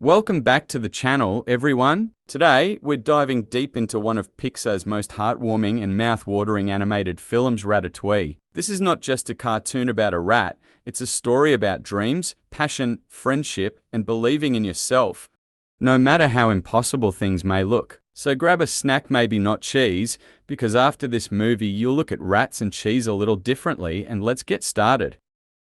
Welcome back to the channel, everyone. Today, we're diving deep into one of Pixar's most heartwarming and mouth-watering animated films, Ratatouille. This is not just a cartoon about a rat, it's a story about dreams, passion, friendship, and believing in yourself, no matter how impossible things may look. So grab a snack, maybe not cheese, because after this movie, you'll look at rats and cheese a little differently, and let's get started.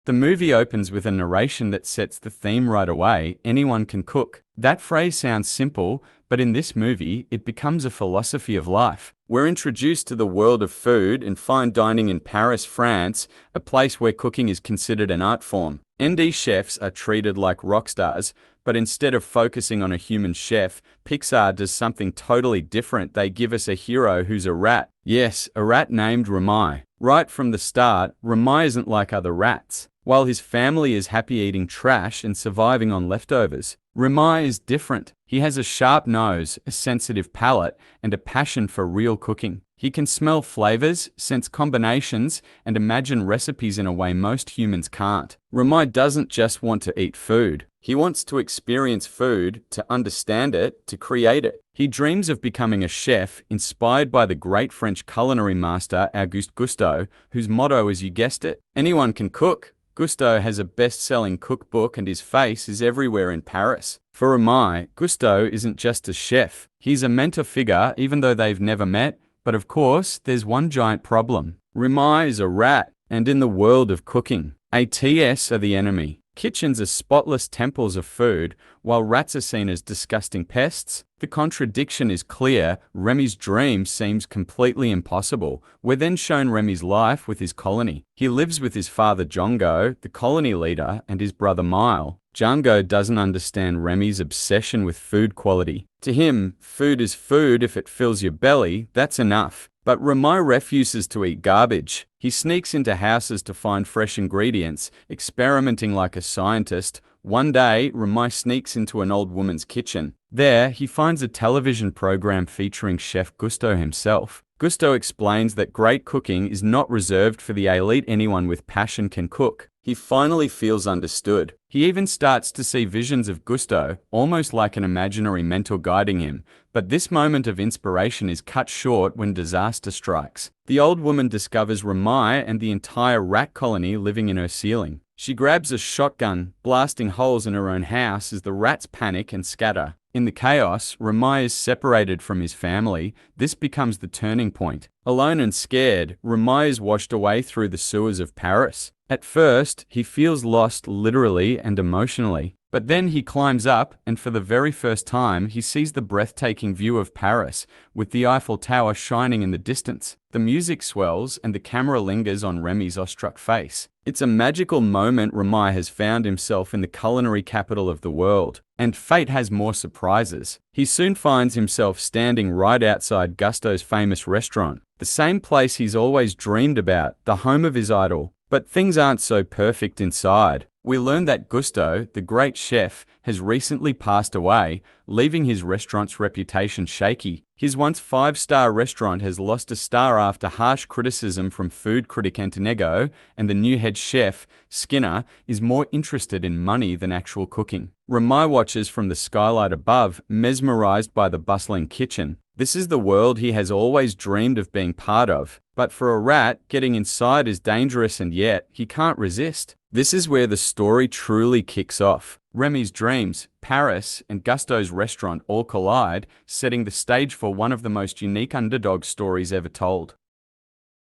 The movie opens with a narration that sets the theme right away: anyone can cook. That phrase sounds simple, but in this movie, it becomes a philosophy of life. We're introduced to the world of food and fine dining in Paris, France, a place where cooking is considered an art form. ND chefs are treated like rock stars, but instead of focusing on a human chef, Pixar does something totally different. They give us a hero who's a rat. Yes, a rat named Remy. Right from the start, Remy isn't like other rats. While his family is happy eating trash and surviving on leftovers, Remy is different. He has a sharp nose, a sensitive palate, and a passion for real cooking. He can smell flavors, sense combinations, and imagine recipes in a way most humans can't. Remy doesn't just want to eat food. He wants to experience food, to understand it, to create it. He dreams of becoming a chef, inspired by the great French culinary master Auguste Gusteau, whose motto is, you guessed it, anyone can cook. Gusteau has a best-selling cookbook and his face is everywhere in Paris. For Remy, Gusteau isn't just a chef. He's a mentor figure, even though they've never met. But of course, there's one giant problem. Remy is a rat, and in the world of cooking, ATS are the enemy. Kitchens are spotless temples of food, while rats are seen as disgusting pests. The contradiction is clear. Remy's dream seems completely impossible. We're then shown Remy's life with his colony. He lives with his father Django, the colony leader, and his brother Mile. Django doesn't understand Remy's obsession with food quality. To him, food is food. If it fills your belly, that's enough. But Remy refuses to eat garbage. He sneaks into houses to find fresh ingredients, experimenting like a scientist. One day, Remy sneaks into an old woman's kitchen. There, he finds a television program featuring Chef Gusteau himself. Gusteau explains that great cooking is not reserved for the elite. Anyone with passion can cook. He finally feels understood. He even starts to see visions of Gusteau, almost like an imaginary mentor guiding him. But this moment of inspiration is cut short when disaster strikes. The old woman discovers Remy and the entire rat colony living in her ceiling. She grabs a shotgun, blasting holes in her own house as the rats panic and scatter. In the chaos, Remy is separated from his family. This becomes the turning point. Alone and scared, Remy is washed away through the sewers of Paris. At first, he feels lost literally and emotionally. But then he climbs up, and for the very first time, he sees the breathtaking view of Paris, with the Eiffel Tower shining in the distance. The music swells, and the camera lingers on Remy's awestruck face. It's a magical moment. Remy has found himself in the culinary capital of the world, and fate has more surprises. He soon finds himself standing right outside Gusteau's famous restaurant, the same place he's always dreamed about, the home of his idol. But things aren't so perfect inside. We learn that Gusteau, the great chef, has recently passed away, leaving his restaurant's reputation shaky. His once five-star restaurant has lost a star after harsh criticism from food critic Antonego, and the new head chef, Skinner, is more interested in money than actual cooking. Remy watches from the skylight above, mesmerized by the bustling kitchen. This is the world he has always dreamed of being part of. But for a rat, getting inside is dangerous, and yet he can't resist. This is where the story truly kicks off. Remy's dreams, Paris, and Gusteau's restaurant all collide, setting the stage for one of the most unique underdog stories ever told.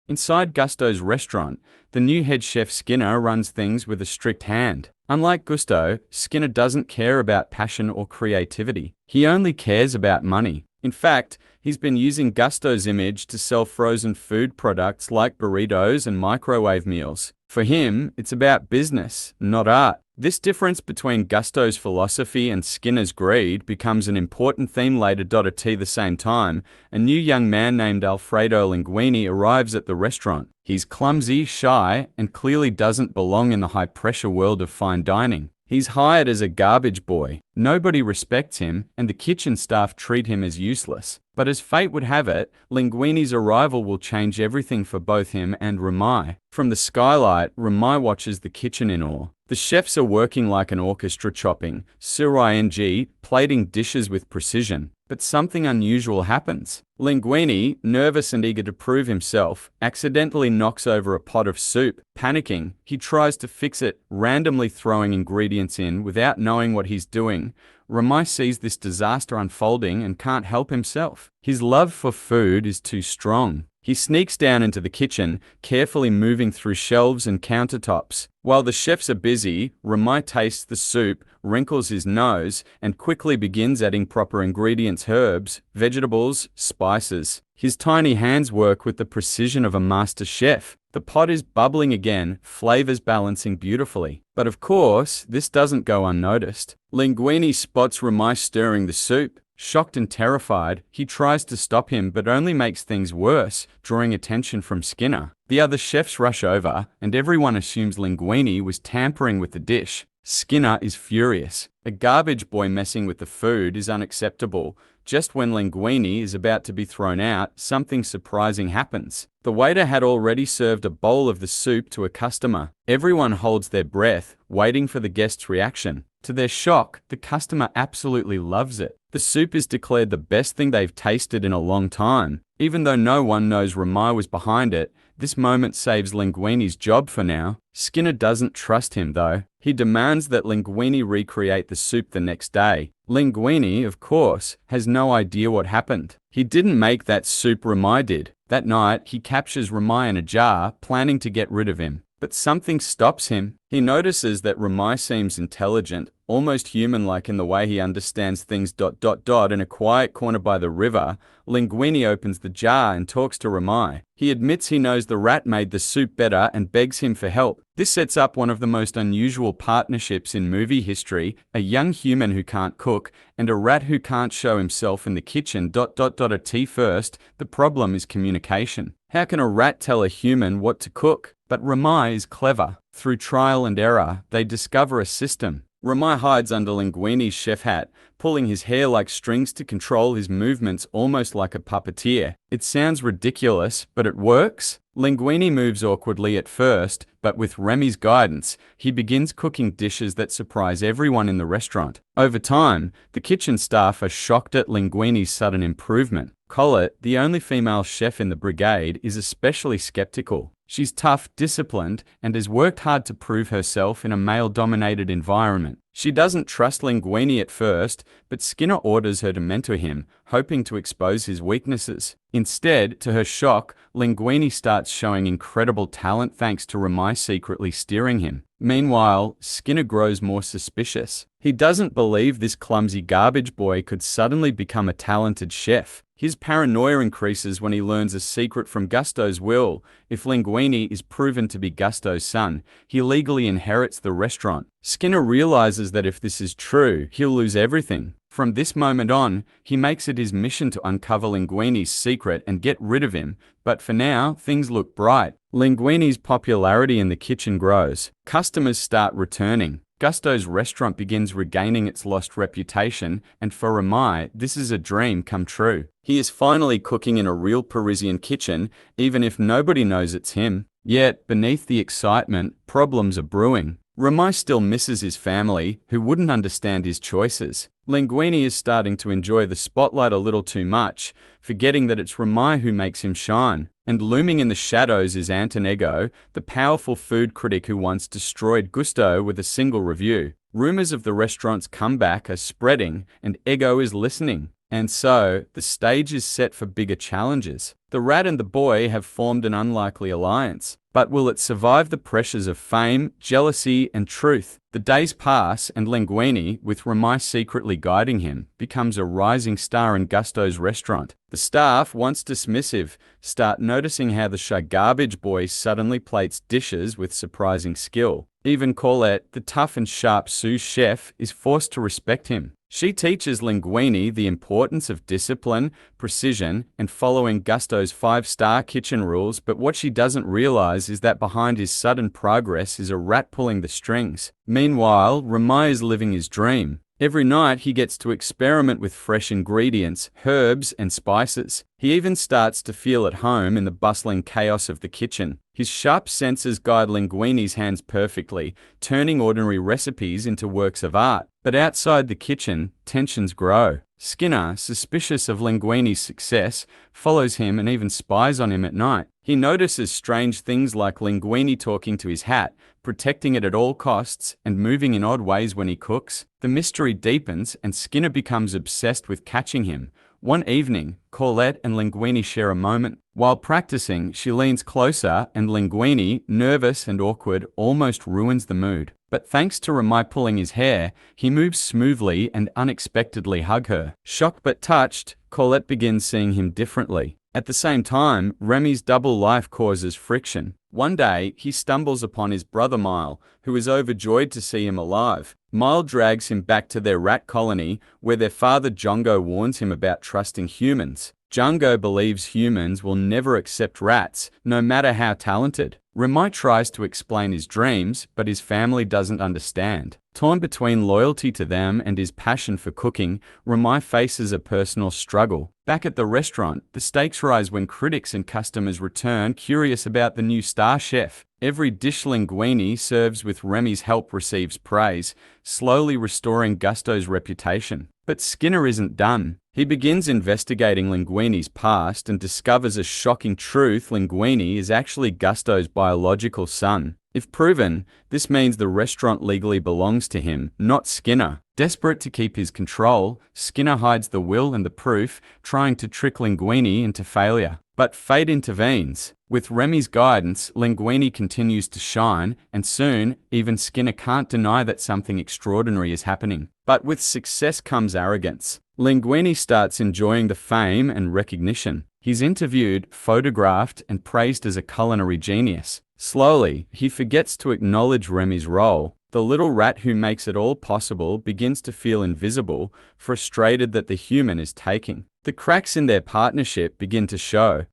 Inside Gusteau's restaurant, the new head chef Skinner runs things with a strict hand. Unlike Gusteau, Skinner doesn't care about passion or creativity. He only cares about money. In fact, he's been using Gusteau's image to sell frozen food products like burritos and microwave meals. For him, it's about business, not art. This difference between Gusteau's philosophy and Skinner's greed becomes an important theme later. At the same time, a new young man named Alfredo Linguini arrives at the restaurant. He's clumsy, shy, and clearly doesn't belong in the high-pressure world of fine dining. He's hired as a garbage boy. Nobody respects him, and the kitchen staff treat him as useless. But as fate would have it, Linguini's arrival will change everything for both him and Remy. From the skylight, Remy watches the kitchen in awe. The chefs are working like an orchestra, chopping, sur-ing, plating dishes with precision. But something unusual happens. Linguini, nervous and eager to prove himself, accidentally knocks over a pot of soup. Panicking, he tries to fix it, randomly throwing ingredients in without knowing what he's doing. Remy sees this disaster unfolding and can't help himself. His love for food is too strong. He sneaks down into the kitchen, carefully moving through shelves and countertops. While the chefs are busy, Remy tastes the soup, wrinkles his nose, and quickly begins adding proper ingredients: herbs, vegetables, spices. His tiny hands work with the precision of a master chef. The pot is bubbling again, flavors balancing beautifully. But of course, this doesn't go unnoticed. Linguini spots Remy stirring the soup. Shocked and terrified, he tries to stop him but only makes things worse, drawing attention from Skinner. The other chefs rush over, and everyone assumes Linguini was tampering with the dish. Skinner is furious. A garbage boy messing with the food is unacceptable. Just when Linguini is about to be thrown out, something surprising happens. The waiter had already served a bowl of the soup to a customer. Everyone holds their breath, waiting for the guest's reaction. To their shock, the customer absolutely loves it. The soup is declared the best thing they've tasted in a long time. Even though no one knows Remy was behind it, this moment saves Linguini's job for now. Skinner doesn't trust him though. He demands that Linguini recreate the soup the next day. Linguini, of course, has no idea what happened. He didn't make that soup, Remy did. That night, he captures Remy in a jar, planning to get rid of him. But something stops him. He notices that Remy seems intelligent, almost human-like in the way he understands things. In a quiet corner by the river, Linguini opens the jar and talks to Remy. He admits he knows the rat made the soup better and begs him for help. This sets up one of the most unusual partnerships in movie history: a young human who can't cook and a rat who can't show himself in the kitchen. At first, the problem is communication. How can a rat tell a human what to cook? But Remy is clever. Through trial and error, they discover a system. Remy hides under Linguini's chef hat, pulling his hair like strings to control his movements almost like a puppeteer. It sounds ridiculous, but it works. Linguini moves awkwardly at first, but with Remy's guidance, he begins cooking dishes that surprise everyone in the restaurant. Over time, the kitchen staff are shocked at Linguini's sudden improvement. Colette, the only female chef in the brigade, is especially skeptical. She's tough, disciplined, and has worked hard to prove herself in a male-dominated environment. She doesn't trust Linguini at first, but Skinner orders her to mentor him, hoping to expose his weaknesses. Instead, to her shock, Linguini starts showing incredible talent thanks to Remy secretly steering him. Meanwhile, Skinner grows more suspicious. He doesn't believe this clumsy garbage boy could suddenly become a talented chef. His paranoia increases when he learns a secret from Gusteau's will. If Linguini is proven to be Gusteau's son, he legally inherits the restaurant. Skinner realizes that if this is true, he'll lose everything. From this moment on, he makes it his mission to uncover Linguini's secret and get rid of him. But for now, things look bright. Linguini's popularity in the kitchen grows. Customers start returning. Gusteau's restaurant begins regaining its lost reputation, and for Remy, this is a dream come true. He is finally cooking in a real Parisian kitchen, even if nobody knows it's him. Yet, beneath the excitement, problems are brewing. Remy still misses his family, who wouldn't understand his choices. Linguini is starting to enjoy the spotlight a little too much, forgetting that it's Remy who makes him shine. And looming in the shadows is Anton Ego, the powerful food critic who once destroyed Gusteau with a single review. Rumors of the restaurant's comeback are spreading, and Ego is listening. And so, the stage is set for bigger challenges. The rat and the boy have formed an unlikely alliance. But will it survive the pressures of fame, jealousy, and truth? The days pass, and Linguini, with Remy secretly guiding him, becomes a rising star in Gusteau's restaurant. The staff, once dismissive, start noticing how the shy garbage boy suddenly plates dishes with surprising skill. Even Colette, the tough and sharp sous chef, is forced to respect him. She teaches Linguini the importance of discipline, precision, and following Gusteau's 5-star kitchen rules, but what she doesn't realize is that behind his sudden progress is a rat pulling the strings. Meanwhile, Remy is living his dream. Every night he gets to experiment with fresh ingredients, herbs, and spices. He even starts to feel at home in the bustling chaos of the kitchen. His sharp senses guide Linguini's hands perfectly, turning ordinary recipes into works of art. But outside the kitchen, tensions grow. Skinner, suspicious of Linguini's success, follows him and even spies on him at night. He notices strange things like Linguini talking to his hat, protecting it at all costs, and moving in odd ways when he cooks. The mystery deepens, and Skinner becomes obsessed with catching him. One evening, Colette and Linguini share a moment. While practicing, she leans closer, and Linguini, nervous and awkward, almost ruins the mood. But thanks to Remy pulling his hair, he moves smoothly and unexpectedly hug her. Shocked but touched, Colette begins seeing him differently. At the same time, Remy's double life causes friction. One day, he stumbles upon his brother Mile, who is overjoyed to see him alive. Mile drags him back to their rat colony, where their father Django warns him about trusting humans. Django believes humans will never accept rats, no matter how talented. Remy tries to explain his dreams, but his family doesn't understand. Torn between loyalty to them and his passion for cooking, Remy faces a personal struggle. Back at the restaurant, the stakes rise when critics and customers return, curious about the new star chef. Every dish Linguini serves with Remy's help receives praise, slowly restoring Gusto's reputation. But Skinner isn't done. He begins investigating Linguini's past and discovers a shocking truth: Linguini is actually Gusto's biological son. If proven, this means the restaurant legally belongs to him, not Skinner. Desperate to keep his control, Skinner hides the will and the proof, trying to trick Linguini into failure. But fate intervenes. With Remy's guidance, Linguini continues to shine, and soon, even Skinner can't deny that something extraordinary is happening. But with success comes arrogance. Linguini starts enjoying the fame and recognition. He's interviewed, photographed, and praised as a culinary genius. Slowly, he forgets to acknowledge Remy's role. The little rat who makes it all possible begins to feel invisible, frustrated that the human is taking. The cracks in their partnership begin to show.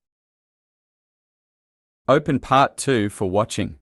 Open Part 2 for watching.